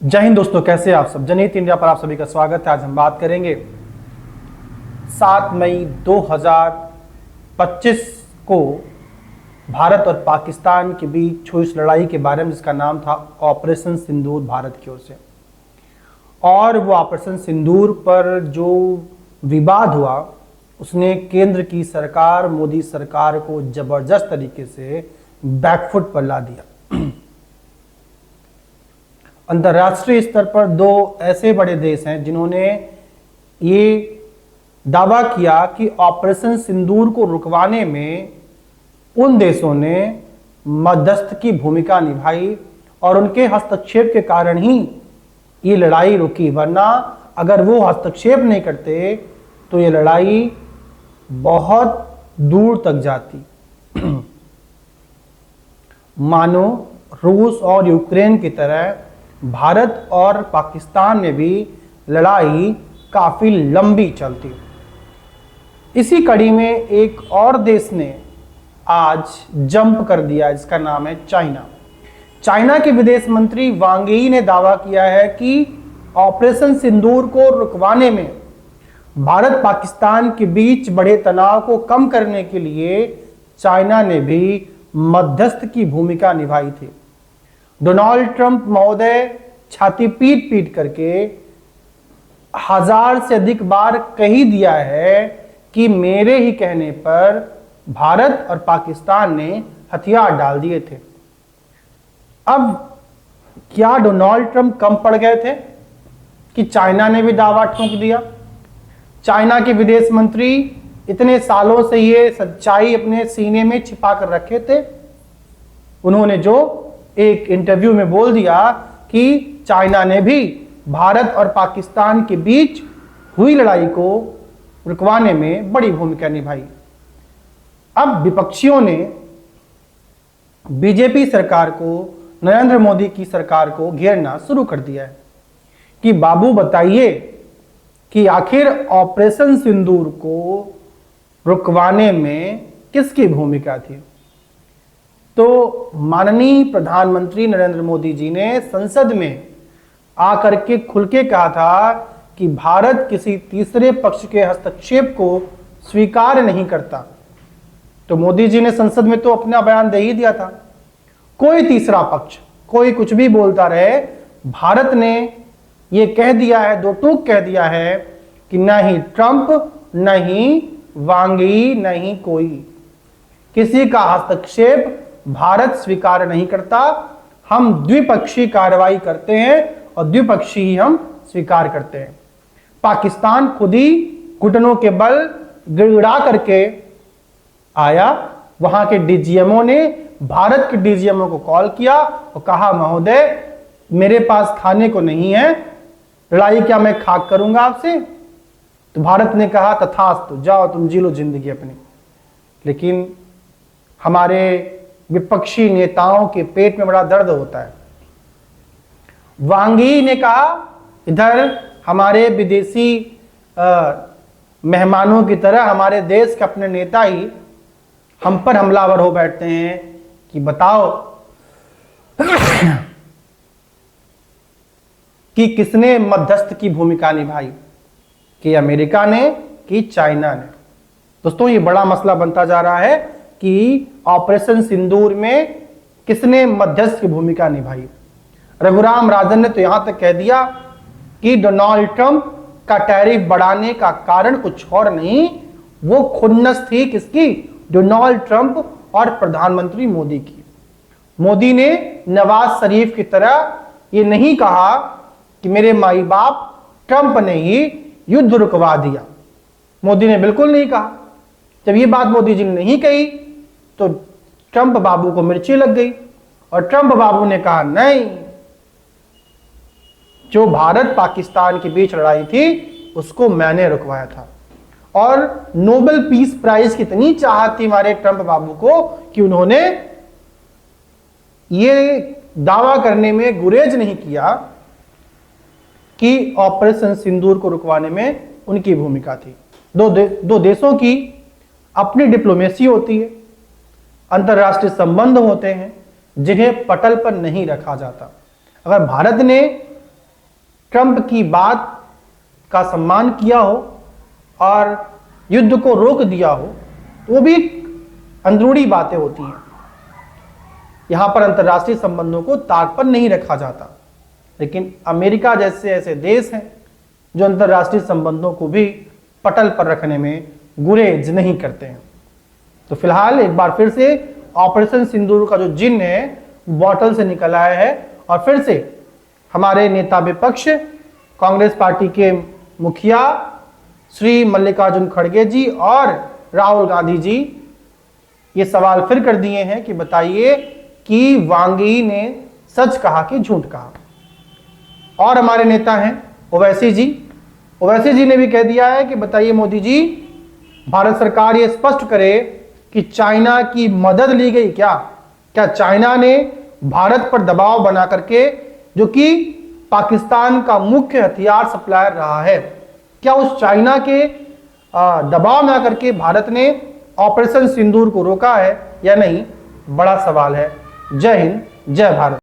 जय हिंद दोस्तों, कैसे आप सब। जनहित इंडिया पर आप सभी का स्वागत है। आज हम बात करेंगे 7 मई 2025 को भारत और पाकिस्तान के बीच हुई इस लड़ाई के बारे में, जिसका नाम था ऑपरेशन सिंदूर भारत की ओर से। और वो ऑपरेशन सिंदूर पर जो विवाद हुआ उसने केंद्र की सरकार, मोदी सरकार को जबरदस्त तरीके से बैकफुट पर ला दिया। अंतर्राष्ट्रीय स्तर पर दो ऐसे बड़े देश हैं जिन्होंने ये दावा किया कि ऑपरेशन सिंदूर को रुकवाने में उन देशों ने मध्यस्थ की भूमिका निभाई और उनके हस्तक्षेप के कारण ही ये लड़ाई रुकी, वरना अगर वो हस्तक्षेप नहीं करते तो ये लड़ाई बहुत दूर तक जाती। मानो रूस और यूक्रेन की तरह भारत और पाकिस्तान में भी लड़ाई काफी लंबी चलती। इसी कड़ी में एक और देश ने आज जंप कर दिया, जिसका नाम है चाइना। चाइना के विदेश मंत्री वांग यी ने दावा किया है कि ऑपरेशन सिंदूर को रुकवाने में भारत पाकिस्तान के बीच बढ़े तनाव को कम करने के लिए चाइना ने भी मध्यस्थ की भूमिका निभाई थी। डोनाल्ड ट्रंप महोदय छाती पीट पीट करके 1000 से अधिक बार कही दिया है कि मेरे ही कहने पर भारत और पाकिस्तान ने हथियार डाल दिए थे। अब क्या डोनाल्ड ट्रंप कम पड़ गए थे कि चाइना ने भी दावा ठोक दिया? चाइना के विदेश मंत्री इतने सालों से ये सच्चाई अपने सीने में छिपा कर रखे थे। उन्होंने जो एक इंटरव्यू में बोल दिया कि चाइना ने भी भारत और पाकिस्तान के बीच हुई लड़ाई को रुकवाने में बड़ी भूमिका निभाई। अब विपक्षियों ने बीजेपी सरकार को, नरेंद्र मोदी की सरकार को घेरना शुरू कर दिया है कि बाबू बताइए कि आखिर ऑपरेशन सिंदूर को रुकवाने में किसकी भूमिका थी। तो माननीय प्रधानमंत्री नरेंद्र मोदी जी ने संसद में आकर के खुल के कहा था कि भारत किसी तीसरे पक्ष के हस्तक्षेप को स्वीकार नहीं करता। तो मोदी जी ने संसद में तो अपना बयान दे ही दिया था। कोई तीसरा पक्ष कोई कुछ भी बोलता रहे, भारत ने ये कह दिया है, दो टूक कह दिया है कि नहीं ट्रंप, नहीं वांग यी, नहीं कोई किसी का हस्तक्षेप भारत स्वीकार नहीं करता। हम द्विपक्षीय कार्रवाई करते हैं और द्विपक्षीय ही हम स्वीकार करते हैं। पाकिस्तान खुद ही घुटनों के बल गिड़गिड़ा करके आया। वहां के डीजीएमओ ने भारत के डीजीएमओ को कॉल किया और कहा, महोदय मेरे पास खाने को नहीं है, लड़ाई क्या मैं खाक करूंगा आपसे? तो भारत ने कहा तथास्तु, जाओ तुम जी लो जिंदगी अपनी। लेकिन हमारे विपक्षी नेताओं के पेट में बड़ा दर्द होता है। वांग यी ने कहा इधर हमारे विदेशी मेहमानों की तरह हमारे देश के अपने नेता ही हम पर हमलावर हो बैठते हैं कि बताओ कि किसने मध्यस्थ की भूमिका निभाई, कि अमेरिका ने कि चाइना ने। दोस्तों ये बड़ा मसला बनता जा रहा है कि ऑपरेशन सिंदूर में किसने मध्यस्थ की भूमिका निभाई। रघुराम राजन ने तो यहां तक कह दिया कि डोनाल्ड ट्रंप का टैरिफ बढ़ाने का कारण कुछ और नहीं, वो खुन्नस थी किसकी? डोनाल्ड ट्रंप और प्रधानमंत्री मोदी की। मोदी ने नवाज शरीफ की तरह ये नहीं कहा कि मेरे माई बाप ट्रंप ने ही युद्ध रुकवा दिया। मोदी ने बिल्कुल नहीं कहा। जब ये बात मोदी जी ने नहीं कही तो ट्रंप बाबू को मिर्ची लग गई और ट्रंप बाबू ने कहा नहीं, जो भारत पाकिस्तान के बीच लड़ाई थी उसको मैंने रुकवाया था। और नोबेल पीस प्राइज की इतनी चाहत थी हमारे ट्रंप बाबू को कि उन्होंने ये दावा करने में गुरेज नहीं किया कि ऑपरेशन सिंदूर को रुकवाने में उनकी भूमिका थी। दो देशों की अपनी डिप्लोमेसी होती है, अंतर्राष्ट्रीय संबंध होते हैं जिन्हें पटल पर नहीं रखा जाता। अगर भारत ने ट्रंप की बात का सम्मान किया हो और युद्ध को रोक दिया हो, तो वो भी अंदरूनी बातें होती हैं। यहां पर अंतर्राष्ट्रीय संबंधों को ताक पर नहीं रखा जाता, लेकिन अमेरिका जैसे ऐसे देश हैं जो अंतर्राष्ट्रीय संबंधों को भी पटल पर रखने में गुरेज नहीं करते हैं। तो फिलहाल एक बार फिर से ऑपरेशन सिंदूर का जो जिन है बॉटल से निकल आया है और फिर से हमारे नेता विपक्ष कांग्रेस पार्टी के मुखिया श्री मल्लिकार्जुन खड़गे जी और राहुल गांधी जी ये सवाल फिर कर दिए हैं कि बताइए कि वांग यी ने सच कहा कि झूठ कहा। और हमारे नेता हैं ओवैसी जी ने भी कह दिया है कि बताइए मोदी जी, भारत सरकार ये स्पष्ट करे कि चाइना की मदद ली गई क्या चाइना ने भारत पर दबाव बना करके, जो कि पाकिस्तान का मुख्य हथियार सप्लायर रहा है, क्या उस चाइना के दबाव में आकर के भारत ने ऑपरेशन सिंदूर को रोका है या नहीं? बड़ा सवाल है। जय हिंद, जय भारत।